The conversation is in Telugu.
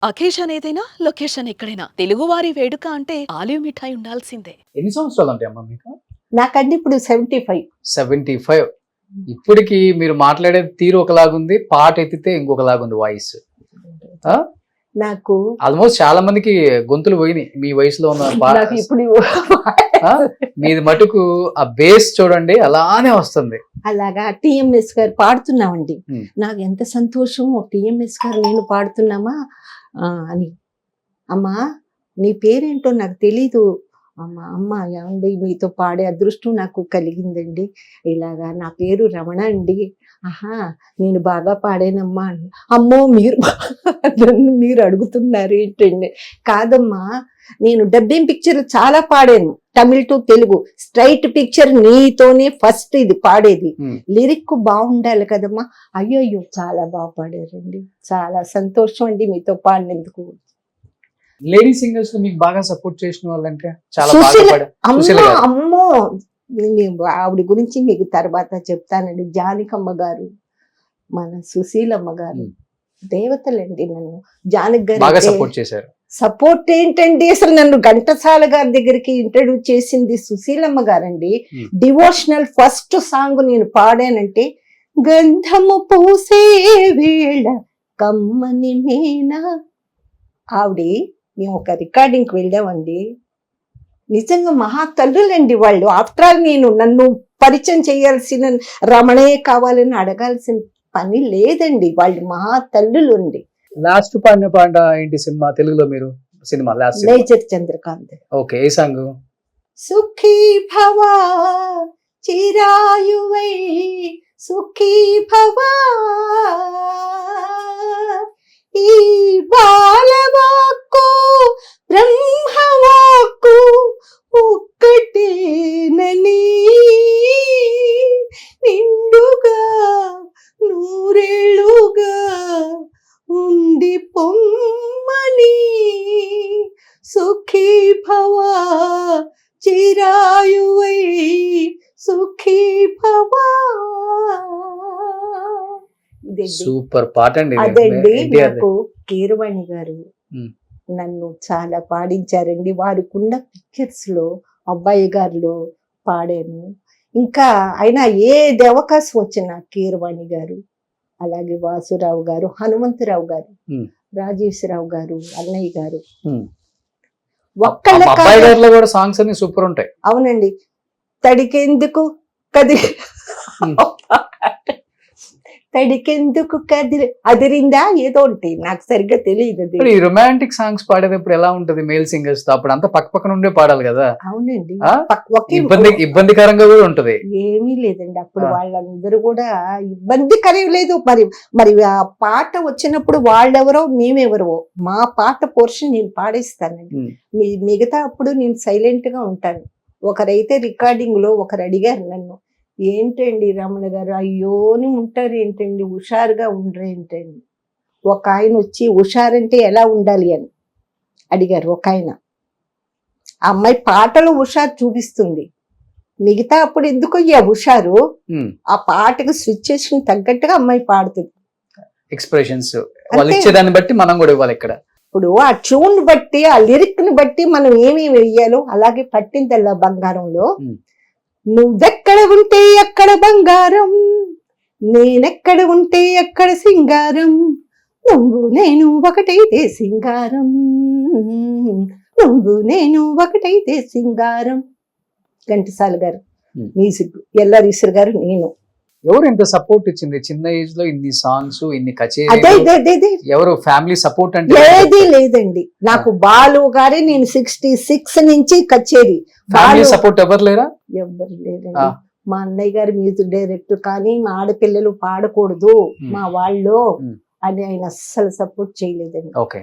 అకేషన్ ఏదైనా లొకేషన్ ఎక్కడైనా తెలుగువారి వేడుక అంటే ఆలివ్ మిఠాయి ఉండాల్సిందే. ఎన్ని సంవత్సరాలు ఉంటాయి అమ్మా మీకు? నాకండి ఇప్పుడు 75. 75. ఇప్పటికి మీరు మాట్లాడే తీరు ఒకలాగుంది, పాట ఎత్తితే ఇంకొకలాగుంది వాయిస్. నాకు ఆల్మోస్ట్ చాలా మందికి గొంతులు పోయినాయి మీ వయసులో ఉన్న నాకు ఇప్పుడు మీది మటుకు ఆ బేస్ చూడండి అలానే వస్తుంది. అలాగా టిఎంఎస్ గారు పాడుతున్నామండి. నాకు ఎంత సంతోషం, టిఎంఎస్ గారు నేను పాడుతున్నామా అని. అమ్మా నీ పేరేంటో నాకు తెలీదు అమ్మ ఏమండి మీతో పాడే అదృష్టం నాకు కలిగిందండి. ఇలాగా నా పేరు రమణ అండి. ఆహా నేను బాగా పాడానమ్మా. అమ్మో నన్ను మీరు అడుగుతున్నారు ఏంటండి? కాదమ్మా నేను డబ్బింగ్ పిక్చర్ చాలా పాడాను, Tamil to Telugu. Straight picture నీతోనే ఫస్ట్ ఇది పాడేది. లిరిక్ బాగుండాలి కదమ్మా. అయ్యో చాలా బాగా పాడారండి, చాలా సంతోషం అండి మీతో పాడినందుకు. లేడీ సింగర్స్ మీకు బాగా సపోర్ట్ చేసిన వాళ్ళంటే చాలా అమ్మో ఆవిడ గురించి మీకు తర్వాత చెప్తానండి. జానకమ్మ గారు, మన సుశీలమ్మ గారు దేవతలండి. నన్ను జానకి గారు సపోర్ట్ చేశారు. సపోర్ట్ ఏంటండి, అసలు నన్ను ఘంటసాల గారి దగ్గరికి ఇంట్రడ్యూస్ చేసింది సుశీలమ్మ గారండి. డివోషనల్ ఫస్ట్ సాంగ్ నేను పాడానంటే గంధము పూసే వేళ కమ్మని మేనా. ఆవిడ మేము ఒక రికార్డింగ్కి వెళ్ళామండి. నిజంగా మహా తల్లులండి వాళ్ళు. ఆఫ్టర్ ఆల్ నేను నన్ను పరిచయం చేయాల్సిన రమణే కావాలని అడగాల్సిన పని లేదండి, వాళ్ళు మహా తల్లులు అండి. లాస్ట్ పాడిన పాట ఏంటి సినిమా తెలుగులో? మీరు cinema last major Chandrakanth. Okay, ఏ సాంగ్? సుఖీ భవా చిరాయువై సుఖీ భవా ఈ బాలవాక్కు బ్రహ్మవాక్కు ఒక్కటేనని నిండుగా నూరేళ్ళుగా ఉండి పొమ్మని సుఖీ భవా చిరాయువై సుఖీ భవా. సూపర్ పాట అండి. అదండి నాకు కీరవాణి గారు నన్ను చాలా పాడించారండి. వారికున్న పిక్చర్స్ లో అబ్బాయి గారిలో పాడాను. ఇంకా అయినా ఏది అవకాశం వచ్చిన కీరవాణి గారు, అలాగే వాసురావు గారు, హనుమంతరావు గారు, రాజేశ్వరరావు గారు, అన్నయ్య గారు ఒక్కళ్ళ సాంగ్స్ అన్ని సూపర్ ఉంటాయి. అవునండి. తడికెందుకు తడికెందుకు కదిలి అదిరిందా ఏదో ఉంటాయి, నాకు సరిగ్గా తెలియదు. ఈ రొమాంటిక్ సాంగ్స్ పాడేటప్పుడు ఎలా ఉంటది మేల్ సింగర్స్ తో? అప్పుడు అంతా పక్క పక్కన ఉండే పాడాలి కదా. అవునండి, ఇబ్బందికరంగా కూడా ఉంటది. ఏమీ లేదండి అప్పుడు వాళ్ళందరూ కూడా ఇబ్బందికరం లేదు. మరి ఆ పాట వచ్చినప్పుడు వాళ్ళెవరో మేమెవరో, మా పాట పోర్షన్ నేను పాడేస్తానండి. మిగతా అప్పుడు నేను సైలెంట్ గా ఉంటాను. ఒకరైతే రికార్డింగ్ లో ఒకరు అడిగారు నన్ను, ఏంటండి రమణ గారు అయ్యోని ఉంటారు ఏంటండి, హుషారుగా ఉండరు ఏంటండి. ఒక ఆయన వచ్చి హుషారంటే ఎలా ఉండాలి అని అడిగారు. ఒక ఆయన, ఆ అమ్మాయి పాటలో హుషారు చూపిస్తుంది, మిగతా అప్పుడు ఎందుకు అయ్యా హుషారు, ఆ పాటకు సిచ్యుయేషన్ తగ్గట్టుగా అమ్మాయి పాడుతుంది. ఎక్స్ప్రెషన్స్ వాళ్ళు ఇచ్చేదాన్ని బట్టి మనం కూడా ఇవ్వాలి. ఇక్కడ ఇప్పుడు ఆ ట్యూన్ బట్టి ఆ లిరిక్ ని బట్టి మనం ఏమేమి వెయ్యాలో అలాగే పట్టిందల్లా బంగారంలో నువ్వెక్కడ ఉంటే అక్కడ బంగారం, నేనెక్కడ ఉంటే అక్కడ సింగారం, నువ్వు నేను ఒకటైతే సింగారం, నువ్వు నేను ఒకటైతే సింగారం. ఘంటసాల గారు మ్యూజిక్, ఎల్ఆర్ ఈశ్వర్ గారు, నేను. ఎవరు ఎంత సపోర్ట్ ఇచ్చింది చిన్న ఏజ్ లో? ఇన్ని సాంగ్స్, ఇన్ని కచేరీ, ఎవరు ఫ్యామిలీ సపోర్ట్ అంటే? ఏది లేదండి నాకు. బాలు గారే నేను 66 నుంచి కచేరీ. ఫ్యామిలీ సపోర్ట్ ఎవరు లేరా? ఎవరు లేదండి. మా అన్నయ్య గారు మ్యూజిక్ డైరెక్టర్, కానీ మా ఆడపిల్లలు పాడకూడదు మా వాళ్ళు అని ఆయన అస్సలు సపోర్ట్ చేయలేదండి. ఓకే.